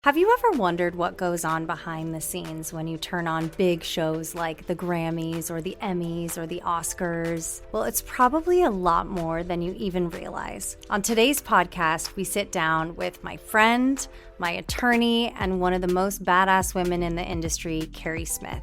Have you ever wondered what goes on behind the scenes when you turn on big shows like the Grammys or the Emmys or the Oscars? Well, it's probably a lot more than you even realize. On today's podcast, we sit down with my friend, my attorney, and one of the most badass women in the industry, Kerry Smith.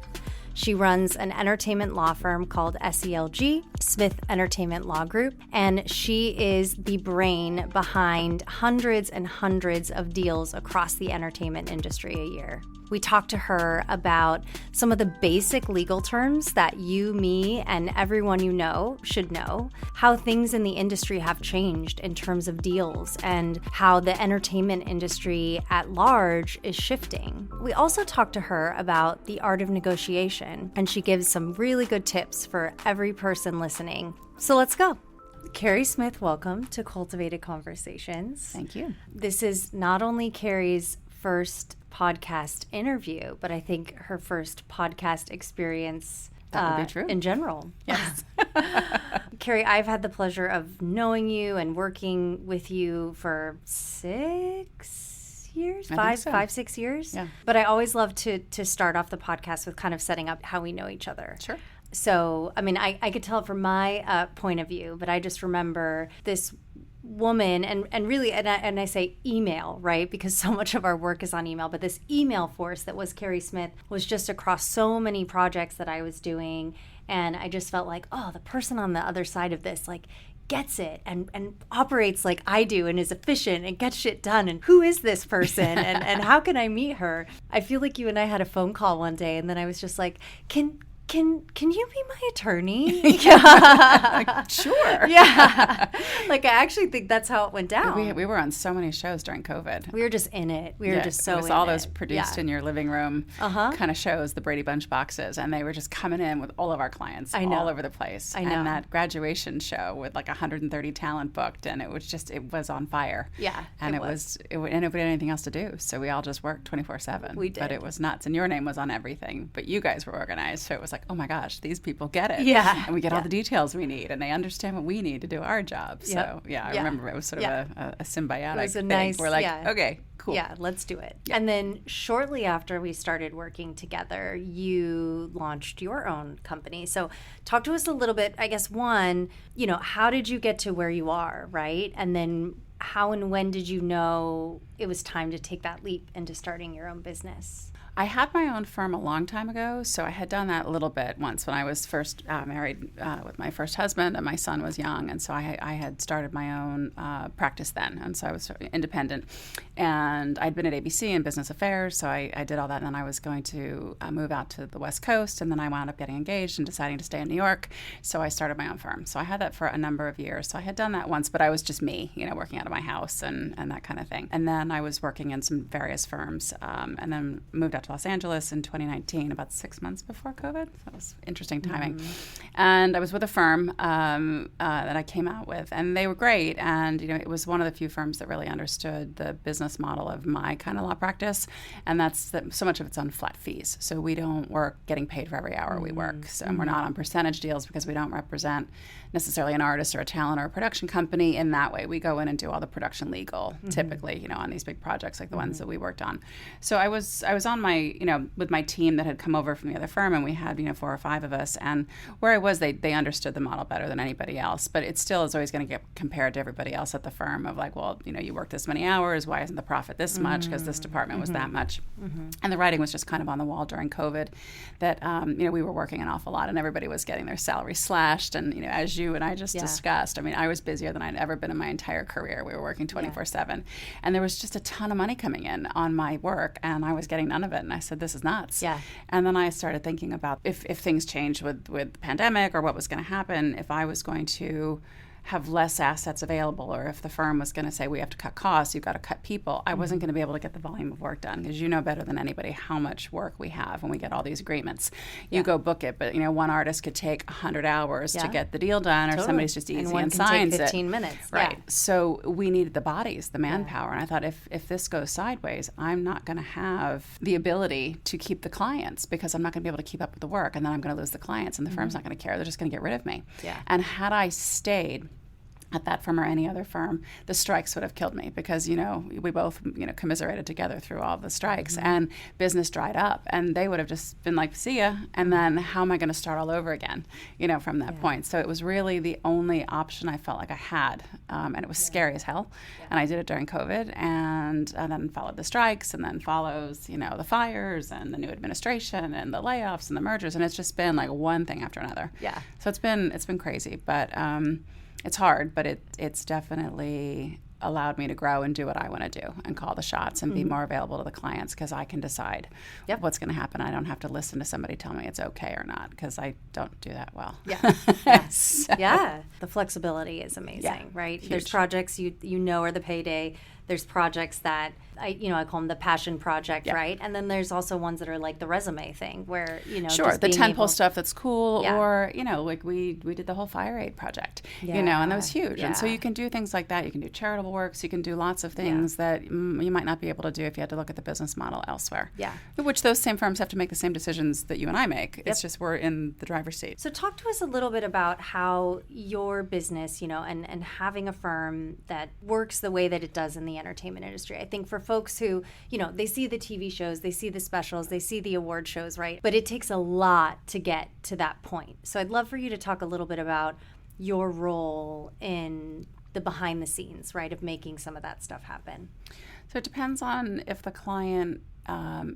She runs an entertainment law firm called SELG, Smith Entertainment Law Group, and she is the brain behind hundreds and hundreds of deals across the entertainment industry a year. We talked to her about some of the basic legal terms that you, me, and everyone you know should know, how things in the industry have changed in terms of deals, and how the entertainment industry at large is shifting. We also talked to her about the art of negotiation, and she gives some really good tips for every person listening. So let's go. Kerry Smith, welcome to Cultivated Conversations. Thank you. This is not only Kerry's first podcast interview, but I think her first podcast experience That would be true. In general. Yes. Kerry, I've had the pleasure of knowing you and working with you for 6 years, five, 6 years. Yeah. But I always love to start off the podcast with kind of setting up how we know each other. Sure. So, I mean, I could tell from my point of view, but I just remember this woman and really, and I say email, right? Because so much of our work is on email, but this email force that was Kerry Smith was just across so many projects that I was doing. And I just felt like, oh, the person on the other side of this, like, gets it and operates like I do and is efficient and gets shit done. And who is this person? and how can I meet her? I feel like you and I had a phone call one day, and then I was just like, Can you be my attorney? Yeah. Sure. Yeah. Like, I actually think that's how it went down. We were on so many shows during COVID. We were just in it. We were just so in it. It was all those produced in your living room Uh-huh. kind of shows, the Brady Bunch boxes, and they were just coming in with all of our clients all over the place. I know. And that graduation show with like 130 talent booked, and it was on fire. Yeah. And and nobody had anything else to do, so we all just worked 24/7. We did. But it was nuts, and your name was on everything, but you guys were organized, so it was like, oh my gosh, these people get it. Yeah. And we get all the details we need, and they understand what we need to do our job. So, I remember it was sort of a symbiotic It was a thing. nice, We're like, okay, cool. Yeah, let's do it. Yeah. And then shortly after we started working together, you launched your own company. So talk to us a little bit, I guess, one, how did you get to where you are, right? And then how and when did you know it was time to take that leap into starting your own business? I had my own firm a long time ago, so I had done that a little bit once when I was first married with my first husband, and my son was young, and so I had started my own practice then, and so I was sort of independent. And I'd been at ABC in business affairs, so I did all that, and then I was going to move out to the West Coast, and then I wound up getting engaged and deciding to stay in New York, so I started my own firm. So I had that for a number of years. So I had done that once, but I was just me, working out of my house and that kind of thing. And then I was working in some various firms, and then moved out to Los Angeles in 2019, about 6 months before COVID. So that was interesting timing. Mm-hmm. And I was with a firm that I came out with, and they were great. And it was one of the few firms that really understood the business model of my kind of law practice, and that's that so much of it's on flat fees. So we don't work getting paid for every hour we work. So we're not on percentage deals because we don't represent necessarily an artist or a talent or a production company in that way. We go in and do all the production legal, typically, on these big projects like the ones that we worked on. So I was on my, with my team that had come over from the other firm, and we had, 4 or 5 of us. And where I was, they understood the model better than anybody else. But it still is always going to get compared to everybody else at the firm of like, well, you worked this many hours. Why isn't the profit this much? Because this department was that much. And the writing was just kind of on the wall during COVID that, we were working an awful lot, and everybody was getting their salary slashed. And, as you and I just discussed, I was busier than I'd ever been in my entire career. We were working 24/7. And there was just a ton of money coming in on my work, and I was getting none of it. And I said, this is nuts. Yeah. And then I started thinking about if things changed with the pandemic or what was going to happen, if I was going to have less assets available, or if the firm was going to say we have to cut costs, you've got to cut people, I wasn't going to be able to get the volume of work done, because you know better than anybody how much work we have when we get all these agreements. You go book it, but one artist could take 100 hours to get the deal done, or somebody's just easy and signs it. 15 minutes. Right. So we needed the bodies, the manpower, and I thought if this goes sideways, I'm not going to have the ability to keep the clients, because I'm not going to be able to keep up with the work, and then I'm going to lose the clients, and the firm's not going to care. They're just going to get rid of me. Yeah. And had I stayed at that firm or any other firm, the strikes would have killed me because, we both, commiserated together through all the strikes and business dried up and they would have just been like, see ya. And then how am I going to start all over again, from that point? So it was really the only option I felt like I had. And it was scary as hell. Yeah. And I did it during COVID and then followed the strikes and then follows, the fires and the new administration and the layoffs and the mergers. And it's just been like one thing after another. Yeah. So it's been crazy, but, it's hard, but it's definitely allowed me to grow and do what I want to do and call the shots and be more available to the clients because I can decide what's going to happen. I don't have to listen to somebody tell me it's okay or not because I don't do that well. Yeah. Yes. Yeah. The flexibility is amazing, right? Huge. There's projects are the payday. There's projects that I call them the passion project, right? And then there's also ones that are like the resume thing where, sure, just the tentpole stuff that's cool or, like we did the whole fire aid project, and that was huge. And so you can do things like that. You can do charitable works. You can do lots of things that you might not be able to do if you had to look at the business model elsewhere. Yeah. Which those same firms have to make the same decisions that you and I make. It's just we're in the driver's seat. So talk to us a little bit about how your business, and having a firm that works the way that it does in the entertainment industry. I think for folks who, they see the TV shows, they see the specials, they see the award shows, right? But it takes a lot to get to that point. So I'd love for you to talk a little bit about your role in the behind the scenes, right, of making some of that stuff happen. So it depends on if the client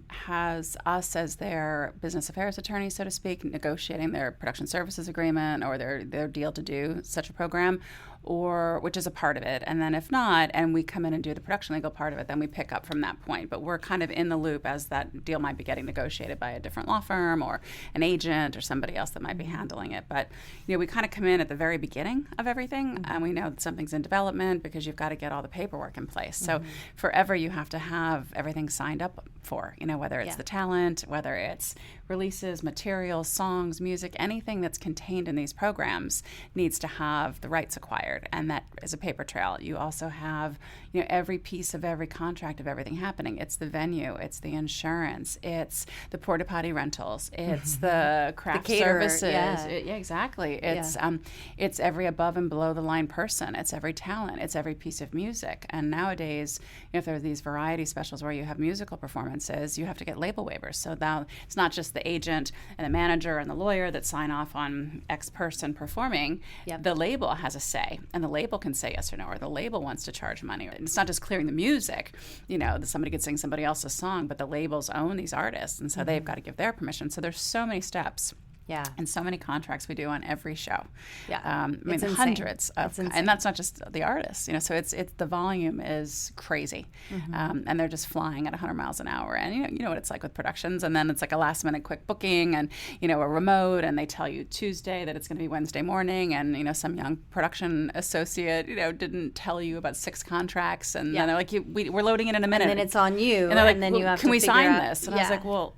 has us as their business affairs attorney, so to speak, negotiating their production services agreement or their deal to do such a program, or which is a part of it. And then if not, and we come in and do the production legal part of it, then we pick up from that point. But we're kind of in the loop as that deal might be getting negotiated by a different law firm or an agent or somebody else that might be handling it. But, we kind of come in at the very beginning of everything, and we know that something's in development because you've got to get all the paperwork in place. So forever you have to have everything signed up for, whether it's the talent, whether it's releases, materials, songs, music, anything that's contained in these programs needs to have the rights acquired, and that is a paper trail. You also have, every piece of every contract of everything happening. It's the venue, it's the insurance, it's the porta potty rentals, it's the craft services. Exactly. It's every above and below the line person. It's every talent. It's every piece of music. And nowadays, if there are these variety specials where you have musical performances, you have to get label waivers. So now it's not just the agent and the manager and the lawyer that sign off on X person performing. The label has a say, and the label can say yes or no, or the label wants to charge money. It's not just clearing the music, that somebody could sing somebody else's song, but the labels own these artists, and so they've got to give their permission. So there's so many steps. Yeah. And so many contracts we do on every show. Yeah. Hundreds of, and that's not just the artists, so it's the volume is crazy. And they're just flying at 100 miles an hour. And you know what it's like with productions, and then it's like a last minute quick booking and, a remote, and they tell you Tuesday that it's going to be Wednesday morning, and, some young production associate, didn't tell you about 6 contracts, and then they're like, we're loading it in a minute. And then it's on you. And they're like, then you have can to we figure sign out, this? And I was like, well,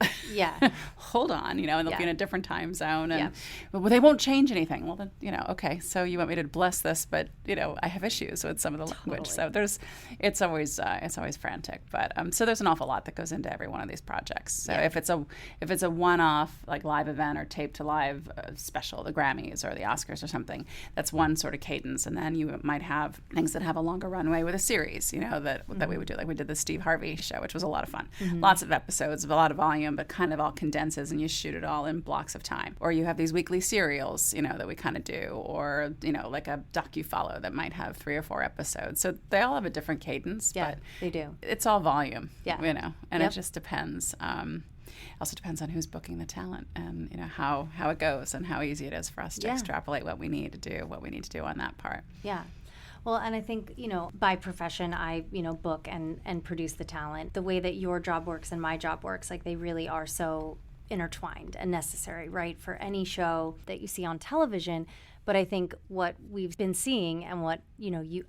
hold on, and they'll be in a different time zone, and well, they won't change anything. Well, then, okay, so you want me to bless this, but I have issues with some of the language. So it's always frantic. But so there's an awful lot that goes into every one of these projects. So if it's a one-off like live event or tape to live special, the Grammys or the Oscars or something, that's one sort of cadence, and then you might have things that have a longer runway with a series, that we would do. Like we did the Steve Harvey show, which was a lot of fun. Lots of episodes, a lot of volume, but kind of all condenses, and you shoot it all in blocks of time. Or you have these weekly serials, that we kind of do, or, like a docu-follow that might have 3 or 4 episodes. So they all have a different cadence, but they do. It's all volume, and it just depends. Also depends on who's booking the talent and, how it goes and how easy it is for us to extrapolate what we need to do on that part. Yeah. Well, and I think, by profession, I, book and produce the talent. The way that your job works and my job works, like they really are so intertwined and necessary, right, for any show that you see on television. But I think what we've been seeing and what,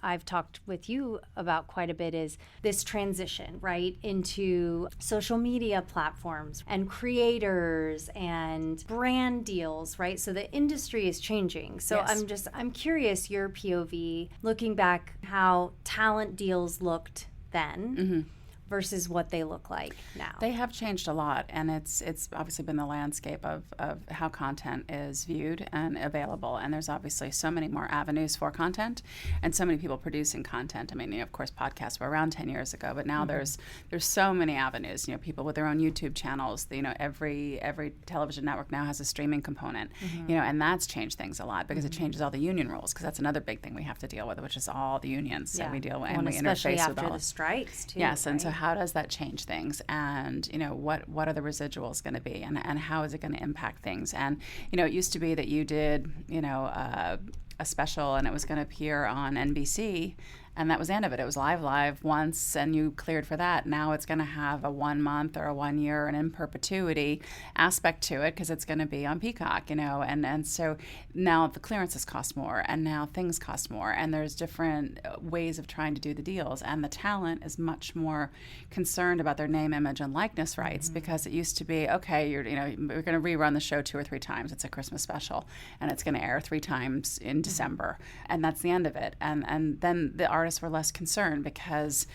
I've talked with you about quite a bit is this transition, right, into social media platforms and creators and brand deals, right? So the industry is changing. So I'm curious, your POV, looking back, how talent deals looked then versus what they look like now? They have changed a lot, and it's obviously been the landscape of how content is viewed and available. And there's obviously so many more avenues for content, and so many people producing content. I mean, of course, podcasts were around 10 years ago, but now there's so many avenues. People with their own YouTube channels. Every television network now has a streaming component. And that's changed things a lot because it changes all the union rules. Because that's another big thing we have to deal with, which is all the unions that we deal with, and we especially interface with after all the strikes too. Yes, right? and so how does that change things, and what are the residuals going to be, and how is it going to impact things? And it used to be that you did a special and it was going to appear on NBC, and that was the end of it. It was live once, and you cleared for that. Now it's going to have a 1 month or a 1 year and in perpetuity aspect to it because it's going to be on Peacock, and so now the clearances cost more, and now things cost more, and there's different ways of trying to do the deals, and the talent is much more concerned about their name, image, and likeness rights because it used to be, okay, we're going to rerun the show 2 or 3 times. It's a Christmas special, and it's going to air 3 times in December, and that's the end of it. And then the artists were less concerned because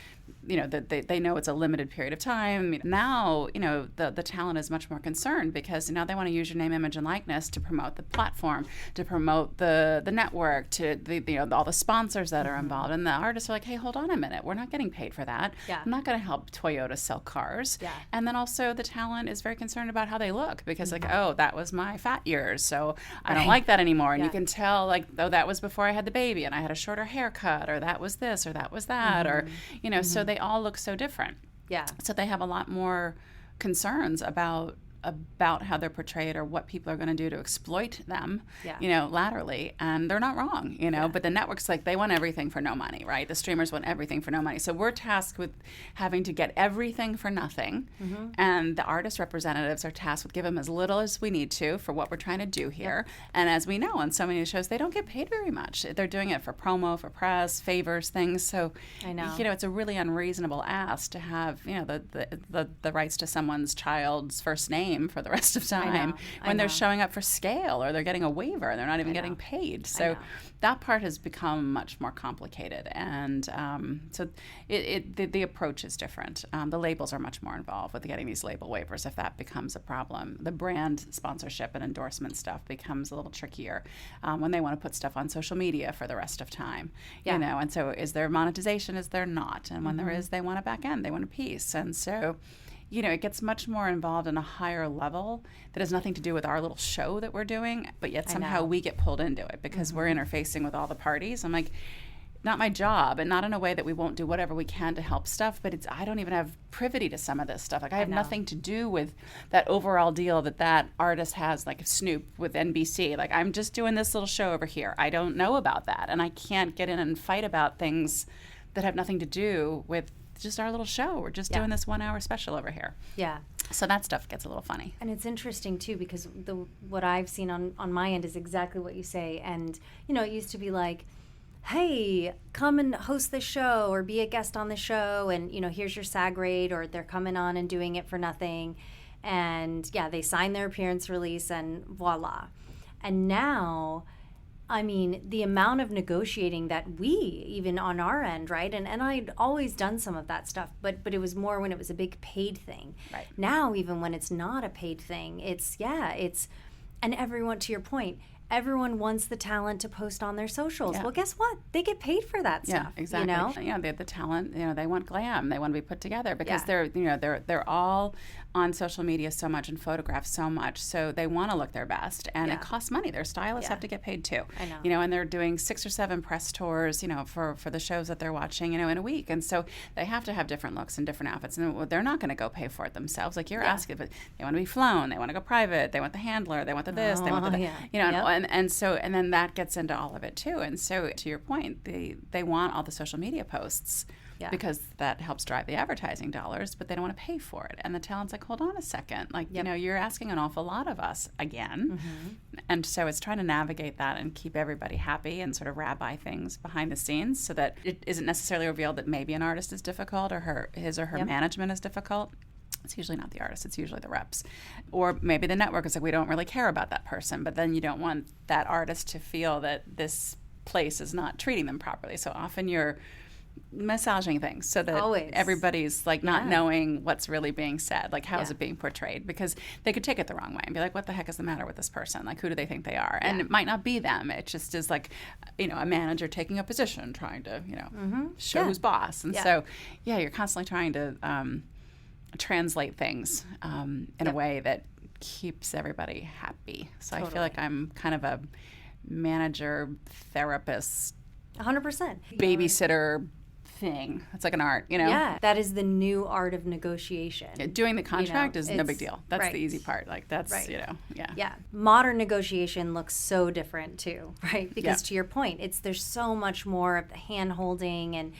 they know it's a limited period of time. Now, the talent is much more concerned because now they want to use your name, image, and likeness to promote the platform, to promote the network, to all the sponsors that are involved. And the artists are like, hey, hold on a minute. We're not getting paid for that. Yeah. I'm not going to help Toyota sell cars. Yeah. And then also the talent is very concerned about how they look because oh, that was my fat years, so I don't like that anymore. And you can tell that was before I had the baby and I had a shorter haircut, or that was this or that was that, or so they all look so different. Yeah. So they have a lot more concerns about how they're portrayed or what people are going to do to exploit them, laterally. And they're not wrong, but the networks, they want everything for no money, right? The streamers want everything for no money. So we're tasked with having to get everything for nothing. And the artist representatives are tasked with giving them as little as we need to for what we're trying to do here. And as we know on so many shows, they don't get paid very much. They're doing it for promo, for press, favors, things. So, I know. It's a really unreasonable ask to have, the rights to someone's child's first name for the rest of time when they're showing up for scale or they're getting a waiver and they're not even getting paid. So that part has become much more complicated, and so the approach is different. The labels are much more involved with getting these label waivers if that becomes a problem. The brand sponsorship and endorsement stuff becomes a little trickier when they want to put stuff on social media for the rest of time. And so is there monetization, is there not? And when there is, they want a back end, they want a piece. And so it gets much more involved in a higher level that has nothing to do with our little show that we're doing, but yet somehow we get pulled into it because we're interfacing with all the parties. I'm like, not my job, and not in a way that we won't do whatever we can to help stuff, but I don't even have privity to some of this stuff. I have nothing to do with that overall deal that artist has, like Snoop with NBC. I'm just doing this little show over here. I don't know about that, and I can't get in and fight about things that have nothing to do with just our little show. We're just doing this 1 hour special over here. Yeah. So that stuff gets a little funny. And it's interesting too because what I've seen on my end is exactly what you say. And it used to be like, hey, come and host this show or be a guest on the show, and here's your SAG rate, or they're coming on and doing it for nothing. And they sign their appearance release and voila. And now, I mean, the amount of negotiating that we, even on our end, right? And I'd always done some of that stuff, but it was more when it was a big paid thing. Right. Now, even when it's not a paid thing, it's, and everyone, to your point, everyone wants the talent to post on their socials. Yeah. Well, guess what? They get paid for that stuff. Yeah, exactly. The talent, they want glam. They want to be put together because they're all on social media so much and photograph so much, so they want to look their best, and it costs money. Their stylists have to get paid too. I know. And they're doing 6 or 7 press tours, for the shows that they're watching, in a week, and so they have to have different looks and different outfits, and they're not going to go pay for it themselves. Like you're asking, but they want to be flown, they want to go private, they want the handler, they want the this, they want the that. And then that gets into all of it too. And so to your point, they want all the social media posts. Yeah. Because that helps drive the advertising dollars, but they don't want to pay for it. And the talent's like, hold on a second. You're asking an awful lot of us again. Mm-hmm. And so it's trying to navigate that and keep everybody happy and sort of rabbi things behind the scenes so that it isn't necessarily revealed that maybe an artist is difficult or his or her management is difficult. It's usually not the artist, it's usually the reps. Or maybe the network is like, we don't really care about that person, but then you don't want that artist to feel that this place is not treating them properly. So often you're massaging things so that Always. everybody's like not knowing what's really being said, like how is it being portrayed, because they could take it the wrong way and be like, what the heck is the matter with this person, like who do they think they are? And it might not be them, it just is like, you know, a manager taking a position trying to, you know, show who's boss. And so you're constantly trying to translate things in a way that keeps everybody happy. So I feel like I'm kind of a manager, therapist, 100%. babysitter thing. It's like an art, you know? Yeah, that is the new art of negotiation. Doing the contract is no big deal. That's the easy part. Like that's, you know, Yeah. Modern negotiation looks so different too, right? Because to your point, there's so much more of the hand holding, and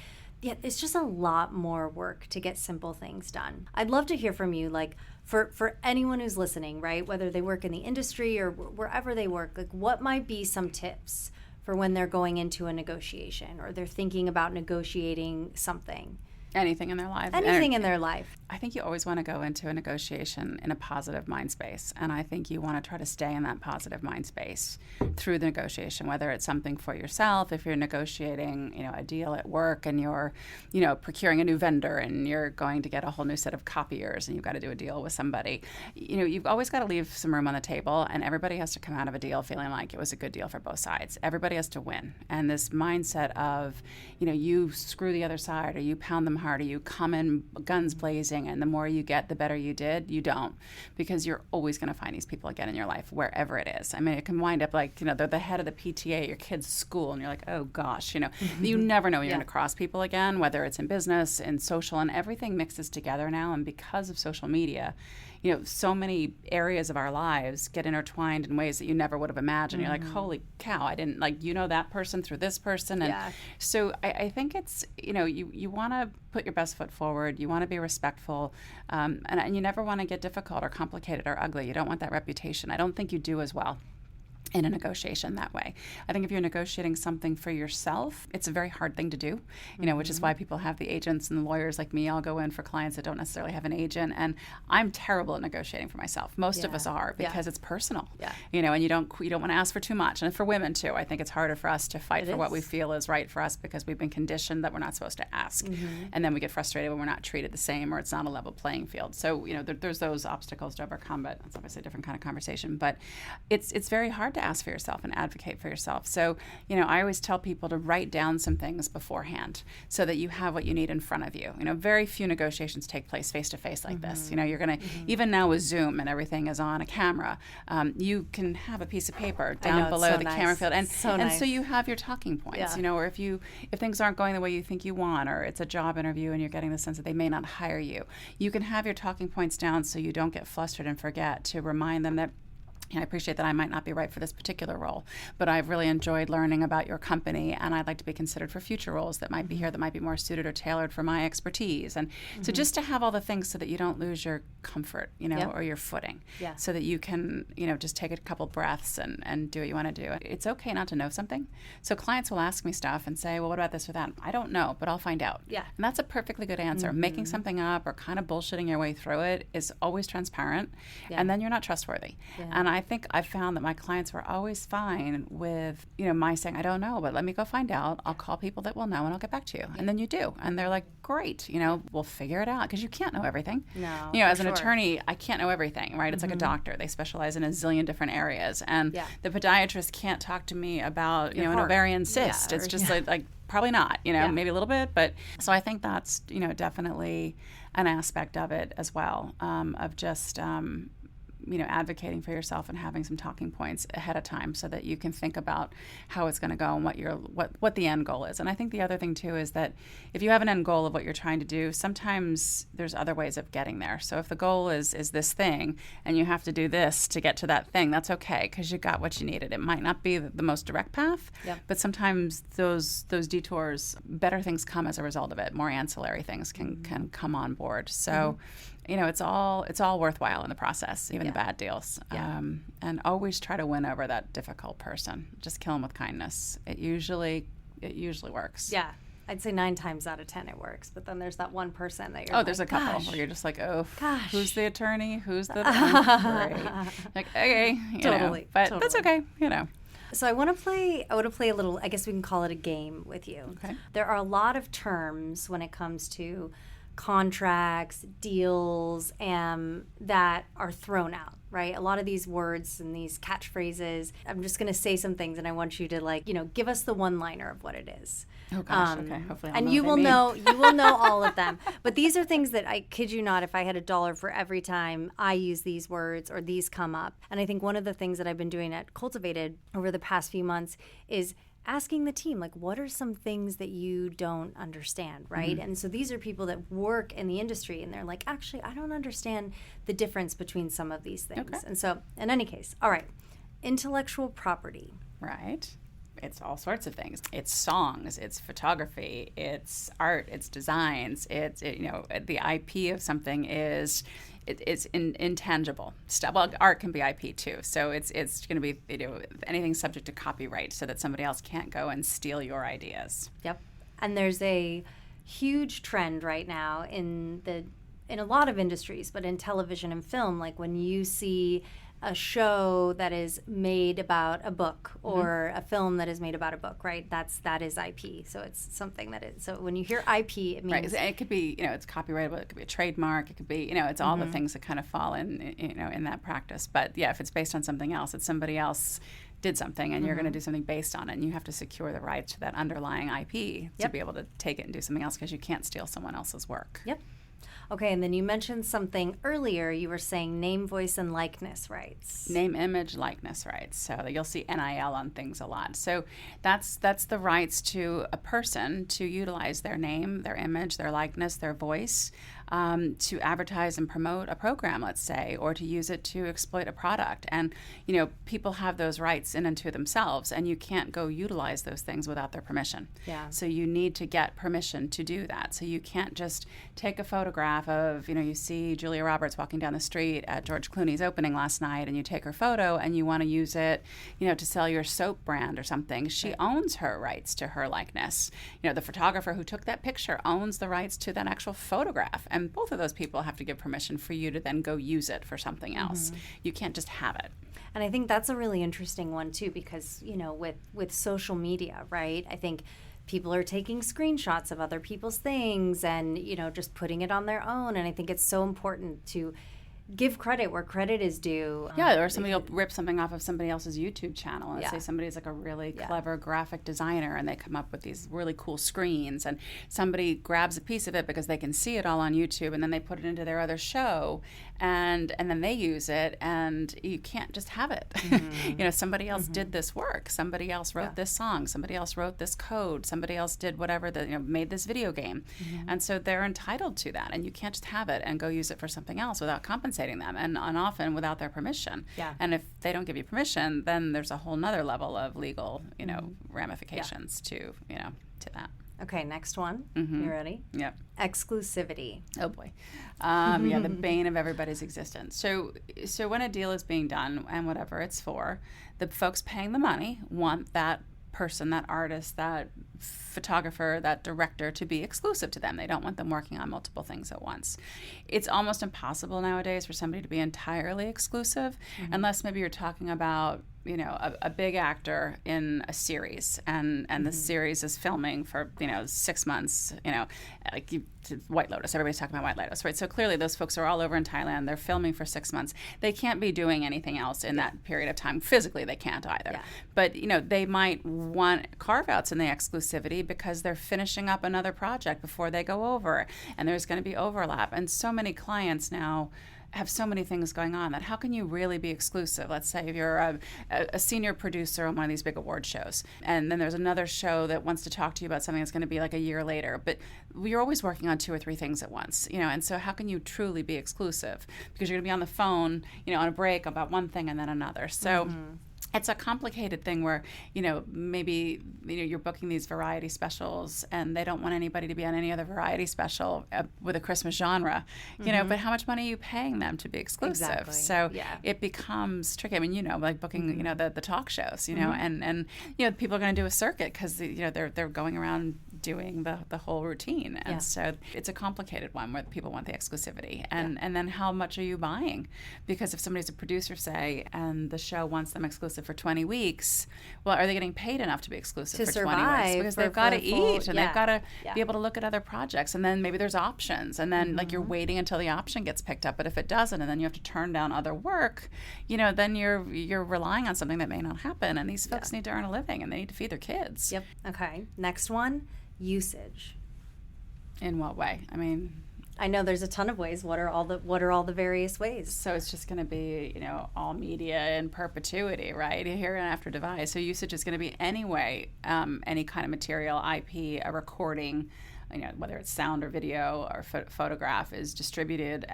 it's just a lot more work to get simple things done. I'd love to hear from you, like for anyone who's listening, right? Whether they work in the industry or wherever they work, like what might be some tips for when they're going into a negotiation or they're thinking about negotiating something? Anything in their life. Anything in their life. I think you always want to go into a negotiation in a positive mind space. And I think you want to try to stay in that positive mind space through the negotiation, whether it's something for yourself, if you're negotiating, you know, a deal at work and you're, you know, procuring a new vendor and you're going to get a whole new set of copiers and you've got to do a deal with somebody. You know, you've always got to leave some room on the table, and everybody has to come out of a deal feeling like it was a good deal for both sides. Everybody has to win. And this mindset of, you know, you screw the other side or you pound them harder, you come in guns blazing, and the more you get, the better you did. You don't, because you're always going to find these people again in your life, wherever it is. I mean, it can wind up like, you know, they're the head of the PTA at your kid's school, and you're like, oh gosh, you know, you never know when you're going to cross people again, whether it's in business, in social, and everything mixes together now. And because of social media, you know, so many areas of our lives get intertwined in ways that you never would have imagined. You're like, holy cow, I didn't, like, you know, that person through this person. And so I think it's, you know, you want to put your best foot forward. You want to be respectful. And you never want to get difficult or complicated or ugly. You don't want that reputation. I don't think you do as well in a negotiation that way. I think if you're negotiating something for yourself, it's a very hard thing to do, you know, which is why people have the agents and the lawyers like me. I'll go in for clients that don't necessarily have an agent, and I'm terrible at negotiating for myself. Most of us are, because it's personal, you know, and you don't want to ask for too much. And for women too, I think it's harder for us to fight for what we feel is right for us, because we've been conditioned that we're not supposed to ask. And then we get frustrated when we're not treated the same, or it's not a level playing field. So, you know, there's those obstacles to overcome, but it's obviously a different kind of conversation. But it's very hard to ask for yourself and advocate for yourself. So, you know, I always tell people to write down some things beforehand so that you have what you need in front of you. You know, very few negotiations take place face to face like this. You know, you're going to, even now with Zoom and everything is on a camera, you can have a piece of paper down below the camera field. And so you have your talking points, you know, or if things aren't going the way you think you want, or it's a job interview and you're getting the sense that they may not hire you, you can have your talking points down so you don't get flustered and forget to remind them that, I appreciate that I might not be right for this particular role, but I've really enjoyed learning about your company, and I'd like to be considered for future roles that might be here that might be more suited or tailored for my expertise. And so just to have all the things so that you don't lose your comfort, you know, or your footing, so that you can, you know, just take a couple breaths and do what you want to do. It's okay not to know something. So clients will ask me stuff and say, well, what about this or that? I don't know, but I'll find out. And that's a perfectly good answer. Making something up or kind of bullshitting your way through it is always transparent, and then you're not trustworthy. And I think I've found that my clients were always fine with, you know, my saying, I don't know, but let me go find out. I'll call people that will know and I'll get back to you. And then you do. And they're like, great, you know, we'll figure it out, because you can't know everything. No, you know, as an attorney, I can't know everything, right? It's like a doctor. They specialize in a zillion different areas. And the podiatrist can't talk to me about, you know, an ovarian cyst. It's just like probably not, you know, maybe a little bit. But so I think that's, you know, definitely an aspect of it as well, of just, you know, advocating for yourself and having some talking points ahead of time so that you can think about how it's going to go and what the end goal is. And I think the other thing too is that if you have an end goal of what you're trying to do, sometimes there's other ways of getting there. So if the goal is this thing and you have to do this to get to that thing, that's okay, because you got what you needed. It might not be the most direct path, but sometimes those detours, better things come as a result of it. More ancillary things can come on board. So you know, it's all worthwhile in the process, even the bad deals. And always try to win over that difficult person. Just kill them with kindness. It usually works. Yeah. I'd say 9 times out of 10 it works, but then there's that one person that you're like, there's a couple gosh, where you're just like, oh, gosh, who's the attorney? Who's the great. Like, okay, you know, but that's okay, you know. So I want to play a little, I guess we can call it a game with you. Okay. There are a lot of terms when it comes to contracts, deals, that are thrown out, right? A lot of these words and these catchphrases. I'm just going to say some things, and I want you to give us the one-liner of what it is. Oh gosh, okay. Hopefully, and you will know all of them. But these are things that, I kid you not, if I had $1 for every time I use these words or these come up. And I think one of the things that I've been doing at Cultivated over the past few months is asking the team, what are some things that you don't understand, right? And so these are people that work in the industry, and they're like, actually, I don't understand the difference between some of these things. Okay. And so, in any case, all right, intellectual property. Right. It's all sorts of things. It's songs, it's photography, it's art, it's designs, the IP of something is it's intangible stuff. Well, art can be IP too. So it's going to be anything subject to copyright, so that somebody else can't go and steal your ideas. Yep. And there's a huge trend right now in a lot of industries, but in television and film, like when you see a show that is made about a book or a film that is made about a book, right? That is IP. So it's something that is. So when you hear IP, it means right. It could be it's copyrightable. It could be a trademark. It could be it's all the things that kind of fall in that practice. But yeah, if it's based on something else, it's somebody else did something, and you're going to do something based on it, and you have to secure the rights to that underlying IP to be able to take it and do something else, because you can't steal someone else's work. Yep. Okay, and then you mentioned something earlier. You were saying name, voice, and likeness rights. Name, image, likeness rights. So you'll see NIL on things a lot. So that's the rights to a person to utilize their name, their image, their likeness, their voice, to advertise and promote a program, let's say, or to use it to exploit a product. And, people have those rights in and to themselves, and you can't go utilize those things without their permission. Yeah. So you need to get permission to do that. So you can't just take a photograph of, you see Julia Roberts walking down the street at George Clooney's opening last night, and you take her photo and you want to use it, to sell your soap brand or something. She owns her rights to her likeness. The photographer who took that picture owns the rights to that actual photograph. And both of those people have to give permission for you to then go use it for something else. You can't just have it. And I think that's a really interesting one too, because, with social media, right? I think people are taking screenshots of other people's things and, just putting it on their own. And I think it's so important to give credit where credit is due. Yeah, or somebody will rip something off of somebody else's YouTube channel and say somebody's like a really clever graphic designer, and they come up with these really cool screens, and somebody grabs a piece of it because they can see it all on YouTube, and then they put it into their other show, and then they use it, and you can't just have it. Somebody else did this work. Somebody else wrote this song. Somebody else wrote this code. Somebody else did whatever, made this video game. And so they're entitled to that, and you can't just have it and go use it for something else without compensating them, and often without their permission. Yeah. And if they don't give you permission, then there's a whole nother level of legal, ramifications to that. Okay, next one. You ready? Yep. Exclusivity. Oh boy. The bane of everybody's existence. So when a deal is being done, and whatever it's for, the folks paying the money want that person, that artist, that photographer, that director to be exclusive to them. They don't want them working on multiple things at once. It's almost impossible nowadays for somebody to be entirely exclusive, unless maybe you're talking about a big actor in a series, and the series is filming for 6 months, White Lotus. Everybody's talking about White Lotus, right? So clearly those folks are all over in Thailand. They're filming for 6 months. They can't be doing anything else in that period of time. Physically, they can't either. Yeah. But they might want carve-outs in the exclusivity because they're finishing up another project before they go over, and there's going to be overlap. And so many clients now have so many things going on that how can you really be exclusive? Let's say if you're a senior producer on one of these big award shows, and then there's another show that wants to talk to you about something that's going to be like a year later, but you're always working on 2 or 3 things at once, and so how can you truly be exclusive? Because you're going to be on the phone, on a break about one thing and then another. So it's a complicated thing where, maybe, you're booking these variety specials and they don't want anybody to be on any other variety special with a Christmas genre, but how much money are you paying them to be exclusive? Exactly. So it becomes tricky. I mean, like booking, the talk shows, and people are going to do a circuit because, they're going around doing the whole routine. And so it's a complicated one where people want the exclusivity. And then how much are you buying? Because if somebody's a producer, say, and the show wants them exclusive for 20 weeks, well, are they getting paid enough to be exclusive for 20 weeks? Because they've got to eat and they've got to be able to look at other projects. And then maybe there's options. And then like you're waiting until the option gets picked up. But if it doesn't, and then you have to turn down other work, then you're relying on something that may not happen. And these folks need to earn a living and they need to feed their kids. Yep. Okay. Next one, usage. In what way? I mean, I know there's a ton of ways. What are all the various ways? So it's just going to be, all media in perpetuity, right? Here and after device. So usage is going to be any way, any kind of material, IP, a recording, whether it's sound or video or photograph is distributed,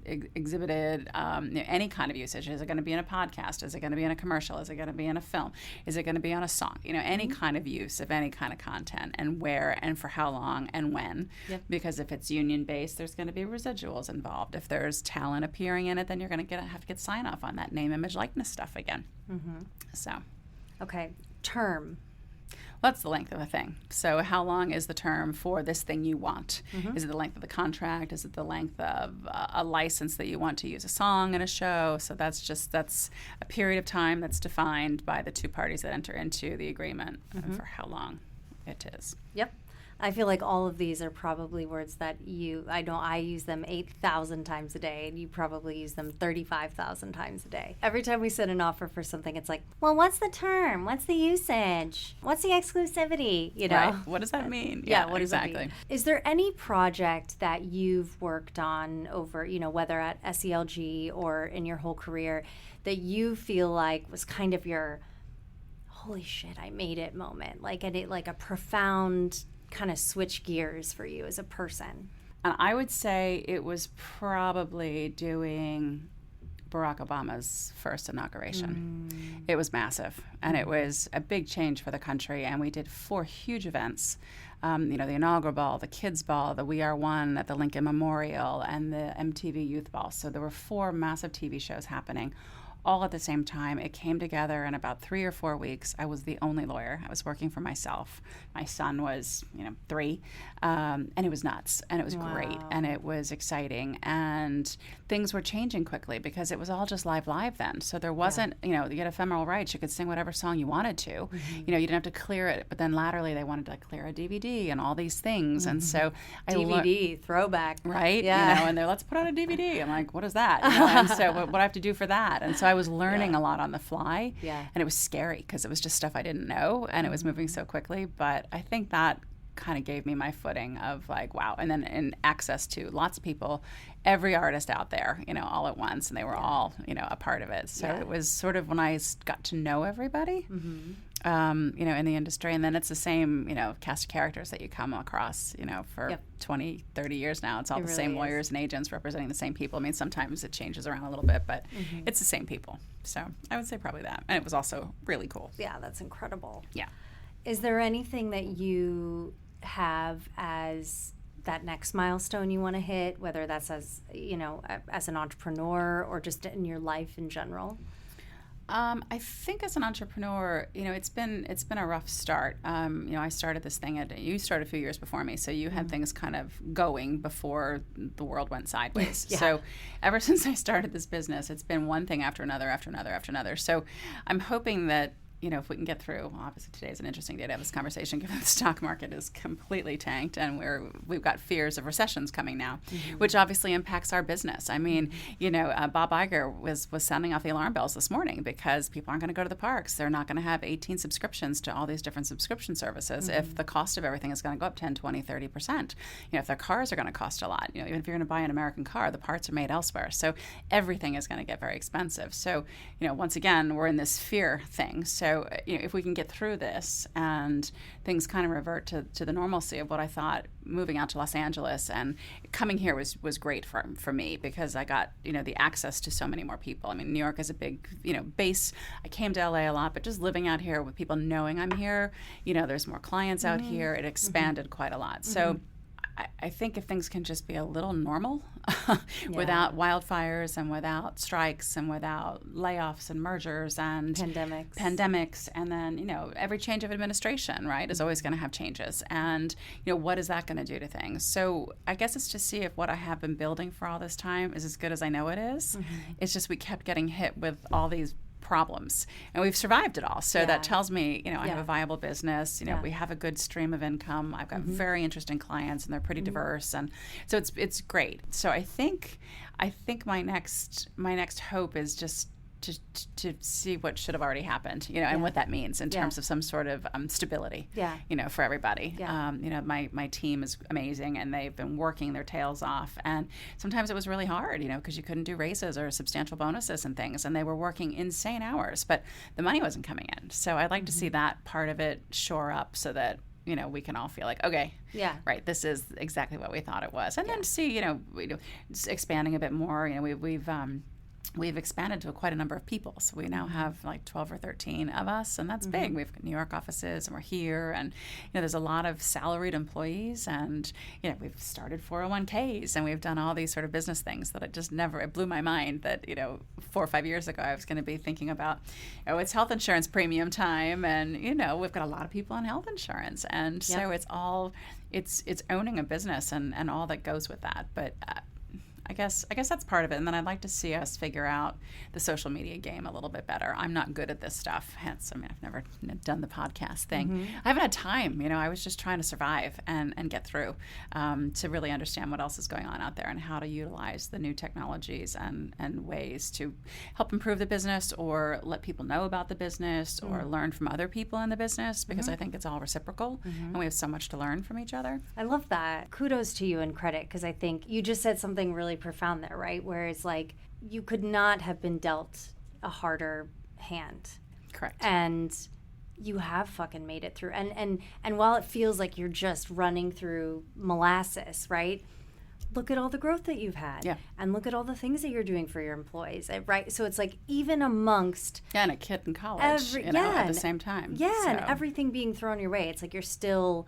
exhibited, any kind of usage. Is it going to be in a podcast? Is it going to be in a commercial? Is it going to be in a film? Is it going to be on a song? Any kind of use of any kind of content, and where and for how long and when. Yep. Because if it's union-based, there's going to be residuals involved. If there's talent appearing in it, then you're going to have to get sign-off on that name, image, likeness stuff again. Mm-hmm. So. Okay. Term. Well, that's the length of a thing. So how long is the term for this thing you want? Mm-hmm. Is it the length of the contract? Is it the length of a license that you want to use a song in a show? So that's a period of time that's defined by the two parties that enter into the agreement for how long it is. Yep. I feel like all of these are probably words that I use them 8,000 times a day, and you probably use them 35,000 times a day. Every time we send an offer for something, it's like, well, what's the term? What's the usage? What's the exclusivity? Right. What does that mean? Yeah, what exactly. Does that mean? Is there any project that you've worked on over, whether at SELG or in your whole career, that you feel like was kind of your, holy shit, I made it moment, like a profound kind of switch gears for you as a person? And I would say it was probably doing Barack Obama's first inauguration. It was massive, and it was a big change for the country, and we did 4 huge events. The inaugural ball, the kids ball, the We Are One at the Lincoln Memorial, and the MTV Youth Ball. So there were 4 massive TV shows happening all at the same time. It came together in about 3 or 4 weeks. I was the only lawyer. I was working for myself. My son was, 3, and it was nuts, and it was great, and it was exciting, and things were changing quickly because it was all just live then. So there wasn't, you had ephemeral rights. You could sing whatever song you wanted to. Mm-hmm. You didn't have to clear it. But then latterly they wanted to clear a DVD and all these things, and so DVD throwback, right? Yeah, and they're let's put out a DVD. I'm like, what is that? And so what do I have to do for that? And so I was learning a lot on the fly, and it was scary because it was just stuff I didn't know, and it was moving so quickly. But I think that kind of gave me my footing of like, wow. And then in access to lots of people, every artist out there, all at once, and they were all, a part of it. So it was sort of when I got to know everybody, in the industry. And then it's the same, cast of characters that you come across, for 20, 30 years now. It's all the same lawyers and agents representing the same people. I mean, sometimes it changes around a little bit, but it's the same people. So I would say probably that. And it was also really cool. Yeah, that's incredible. Yeah. Is there anything that you have as that next milestone you want to hit, whether that's as an entrepreneur or just in your life in general? I think as an entrepreneur, it's been a rough start. I started this thing you started a few years before me, so you had things kind of going before the world went sideways. So ever since I started this business, it's been one thing after another, after another, after another. So I'm hoping that if we can get through, obviously today is an interesting day to have this conversation given the stock market is completely tanked and we've got fears of recessions coming now, which obviously impacts our business. I mean, Bob Iger was sounding off the alarm bells this morning because people aren't going to go to the parks. They're not going to have 18 subscriptions to all these different subscription services if the cost of everything is going to go up 10, 20, 30%. If their cars are going to cost a lot, even if you're going to buy an American car, the parts are made elsewhere. So everything is going to get very expensive. So, once again, we're in this fear thing. So, if we can get through this and things kind of revert to the normalcy of what I thought, moving out to Los Angeles and coming here was great for me because I got, the access to so many more people. I mean, New York is a big, base. I came to LA a lot, but just living out here with people knowing I'm here, there's more clients out here. It expanded quite a lot. So I think if things can just be a little normal without wildfires and without strikes and without layoffs and mergers and pandemics, and then, you know, every change of administration, right, is always going to have changes. And, you know, what is that going to do to things? So I guess it's to see if what I have been building for all this time is as good as I know it is. It's just we kept getting hit with all these problems, and we've survived it all. So that tells me, you know, I have a viable business. You know, we have a good stream of income. I've got very interesting clients, and they're pretty diverse, and so it's great. So I think my next hope is just to see what should have already happened, you know, and what that means in terms of some sort of stability, you know, for everybody. You know, my team is amazing, and they've been working their tails off. And sometimes it was really hard, you know, because you couldn't do raises or substantial bonuses and things, and they were working insane hours, but the money wasn't coming in. So I'd like to see that part of it shore up so that, you know, we can all feel like, okay, right, this is exactly what we thought it was. And then see, you know, just expanding a bit more. You know, we've expanded to quite a number of people. So we now have like 12 or 13 of us, and that's big. We've got New York offices, and we're here, and, you know, there's a lot of salaried employees, and, you know, we've started 401ks, and we've done all these sort of business things that it blew my mind that, you know, 4 or 5 years ago I was going to be thinking about, oh, it's health insurance premium time, and, you know, we've got a lot of people on health insurance, and so it's owning a business and all that goes with that. But I guess that's part of it. And then I'd like to see us figure out the social media game a little bit better. I'm not good at this stuff. Hence, I mean, I've never done the podcast thing. I haven't had time. You know, I was just trying to survive and get through to really understand what else is going on out there and how to utilize the new technologies and ways to help improve the business or let people know about the business or learn from other people in the business, because I think it's all reciprocal and we have so much to learn from each other. I love that. Kudos to you and credit, because I think you just said something really profound there, right? Where it's like you could not have been dealt a harder hand. Correct. And you have fucking made it through. And while it feels like you're just running through molasses, right? Look at all the growth that you've had. Yeah. And look at all the things that you're doing for your employees, right? So it's like even amongst... Yeah, and a kid in college, at the same time. Yeah, so. And everything being thrown your way. It's like you're still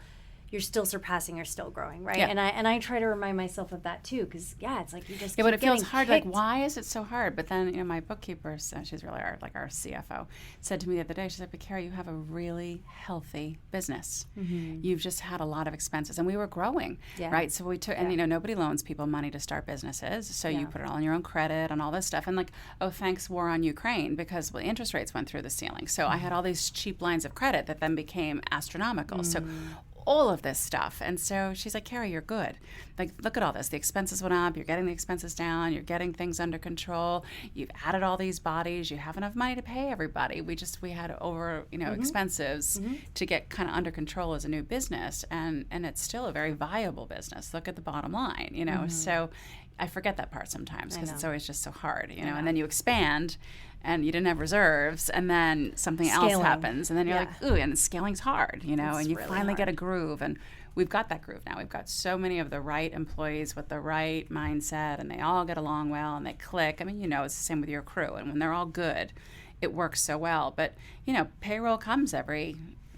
surpassing, you're still growing, right? Yeah. And I try to remind myself of that too, because it's like you just but it feels hard. Picked. Like, why is it so hard? But then, you know, my bookkeeper, she's really our CFO, said to me the other day, she said, "But Kerry, you have a really healthy business. You've just had a lot of expenses, and we were growing, right? So we took, and you know, nobody loans people money to start businesses, so you put it all on your own credit and all this stuff, and like, oh, thanks war on Ukraine, because interest rates went through the ceiling. So I had all these cheap lines of credit that then became astronomical. So all of this stuff. And so she's like, "Kerry, you're good. Like, look at all this. The expenses went up. You're getting the expenses down. You're getting things under control. You've added all these bodies. You have enough money to pay everybody. We had over, you know, expenses to get kind of under control as a new business. And it's still a very viable business. Look at the bottom line, you know." So I forget that part sometimes because it's always just so hard, you know. And then you expand and you didn't have reserves, and then something else happens, and then you're like, ooh, and scaling's hard, you know, and you really finally get a groove, and we've got that groove now. We've got so many of the right employees with the right mindset, and they all get along well, and they click. I mean, you know, it's the same with your crew, and when they're all good, it works so well. But, you know, payroll comes every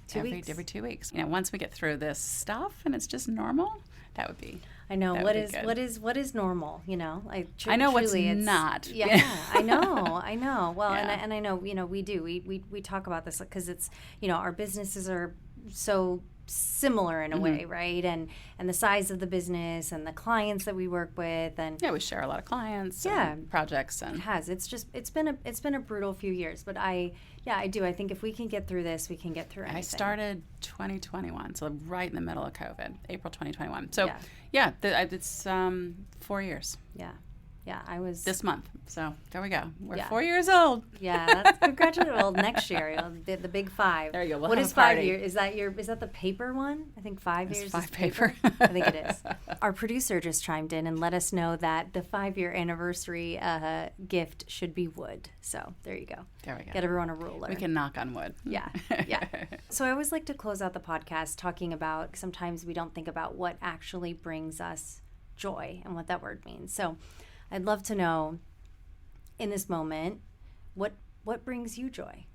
2 weeks. You know, once we get through this stuff and it's just normal, that would be... I know what is normal, you know. I know what's not. Yeah, I know. Well, and I know, you know, we talk about this because it's, you know, our businesses are so similar in a way, right? And the size of the business and the clients that we work with, and we share a lot of clients, and projects, and it's been a brutal few years, but I do. I think if we can get through this, we can get through anything. I started 2021, so right in the middle of COVID, April 2021. So it's 4 years. Yeah, I was... This month. So there we go. We're 4 years old. Yeah, that's congratulations. Well, next year, the big 5. There you go. What is 5 years? Is that the paper one? I think 5 years is 5 paper. I think it is. Our producer just chimed in and let us know that the 5-year anniversary gift should be wood. So there you go. There we go. Get everyone a ruler. We can knock on wood. Yeah. So I always like to close out the podcast talking about, sometimes we don't think about what actually brings us joy and what that word means. So I'd love to know, in this moment, what brings you joy?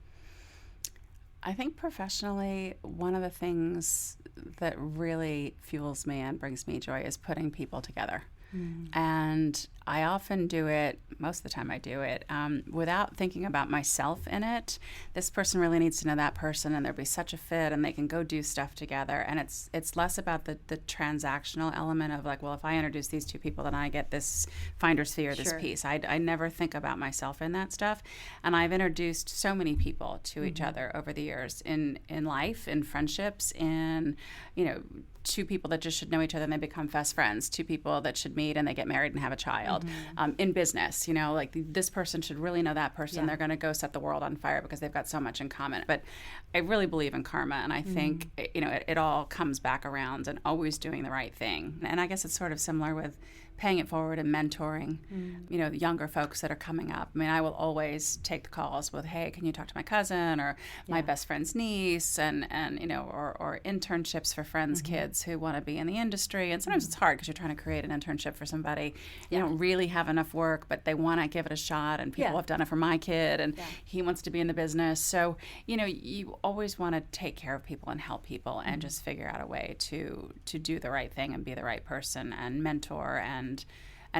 I think professionally, one of the things that really fuels me and brings me joy is putting people together. And I often do it, most of the time I do it, without thinking about myself in it. This person really needs to know that person, and there'll be such a fit, and they can go do stuff together. And it's less about the transactional element of like, well, if I introduce these two people, then I get this finder's fee or this piece. I never think about myself in that stuff. And I've introduced so many people to each other over the years in life, in friendships, in, two people that just should know each other and they become fast friends, two people that should meet and they get married and have a child. In business, like this person should really know that person. They're going to go set the world on fire because they've got so much in common. But I really believe in karma, and I think it all comes back around and always doing the right thing. And I guess it's sort of similar with paying it forward and mentoring, the younger folks that are coming up. I mean, I will always take the calls with, hey, can you talk to my cousin or my best friend's niece, and or internships for friends' kids who want to be in the industry. And sometimes it's hard because you're trying to create an internship for somebody. You don't really have enough work, but they want to give it a shot, and people have done it for my kid, and he wants to be in the business. So, you always want to take care of people and help people and just figure out a way to do the right thing and be the right person and mentor and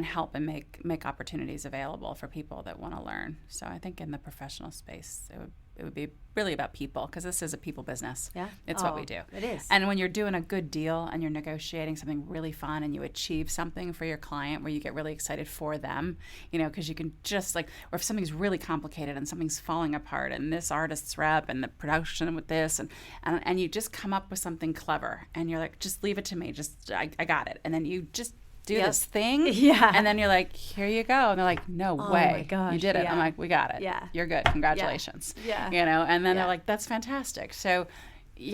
help and make opportunities available for people that want to learn. So I think in the professional space, it would be really about people, because this is a people business. Yeah, it's what we do. It is. And when you're doing a good deal and you're negotiating something really fun and you achieve something for your client where you get really excited for them, because you can just or if something's really complicated and something's falling apart and this artist's rep and the production with this and you just come up with something clever and you're like, just leave it to me, I got it, and then you just do this thing, and then you're like, here you go, and they're like, no way, my gosh, you did it. I'm like, we got it, you're good, congratulations, and then they're like, that's fantastic. So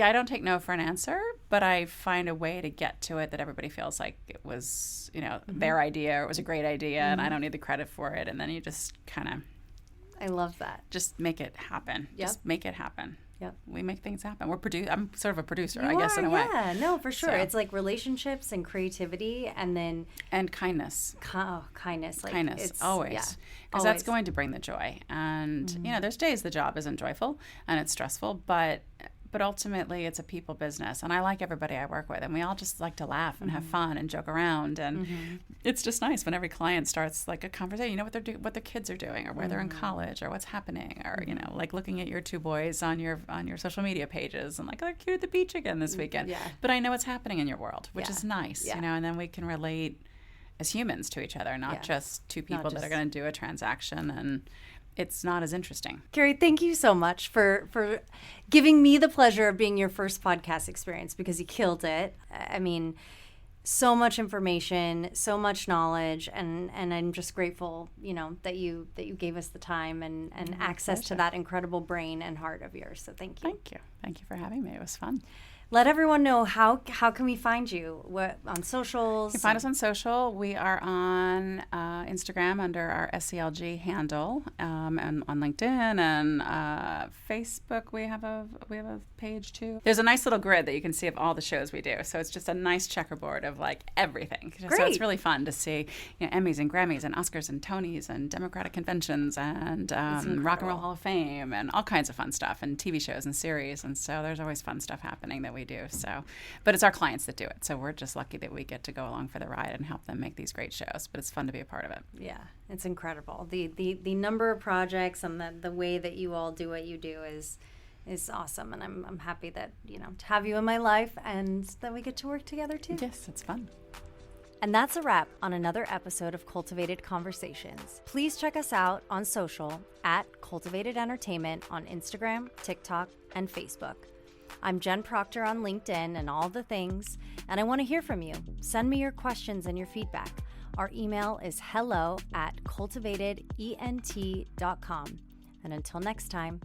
I don't take no for an answer, but I find a way to get to it that everybody feels like it was their idea, or it was a great idea, and I don't need the credit for it, and then you just kind of, I love that, just make it happen. Just make it happen. Yep. We make things happen. I'm sort of a producer, I guess, in a way. Yeah, no, for sure. So, it's like relationships and creativity, and then kindness. Kindness. Kindness, always. Because that's going to bring the joy. And, there's days the job isn't joyful and it's stressful, but ultimately it's a people business, and I like everybody I work with, and we all just like to laugh and have fun and joke around, and it's just nice when every client starts like a conversation, what their kids are doing, or where they're in college, or what's happening, or like looking at your two boys on your social media pages and like, they're cute at the beach again this weekend. But I know what's happening in your world, which is nice, and then we can relate as humans to each other, not just two people that are going to do a transaction, and it's not as interesting. Kerry, thank you so much for giving me the pleasure of being your first podcast experience, because you killed it. I mean, so much information, so much knowledge, and I'm just grateful, that you gave us the time and access to that incredible brain and heart of yours. So thank you. Thank you for having me. It was fun. Let everyone know how can we find you? What on socials? You can find us on social. We are on Instagram under our SCLG handle, and on LinkedIn and Facebook. We have a page too. There's a nice little grid that you can see of all the shows we do. So it's just a nice checkerboard of like everything. Great. So it's really fun to see Emmys and Grammys and Oscars and Tonys and Democratic conventions and Rock and Roll Hall of Fame and all kinds of fun stuff, and TV shows and series. And so there's always fun stuff happening that we do. So, but it's our clients that do it. So we're just lucky that we get to go along for the ride and help them make these great shows. But it's fun to be a part of it. Yeah, it's incredible. The number of projects and the way that you all do what you do is awesome. And I'm happy that, to have you in my life and that we get to work together too. Yes, it's fun. And that's a wrap on another episode of Cultivated Conversations. Please check us out on social at Cultivated Entertainment on Instagram, TikTok, and Facebook. I'm Jen Proctor on LinkedIn and all the things, and I want to hear from you. Send me your questions and your feedback. Our email is hello@cultivatedent.com. And until next time,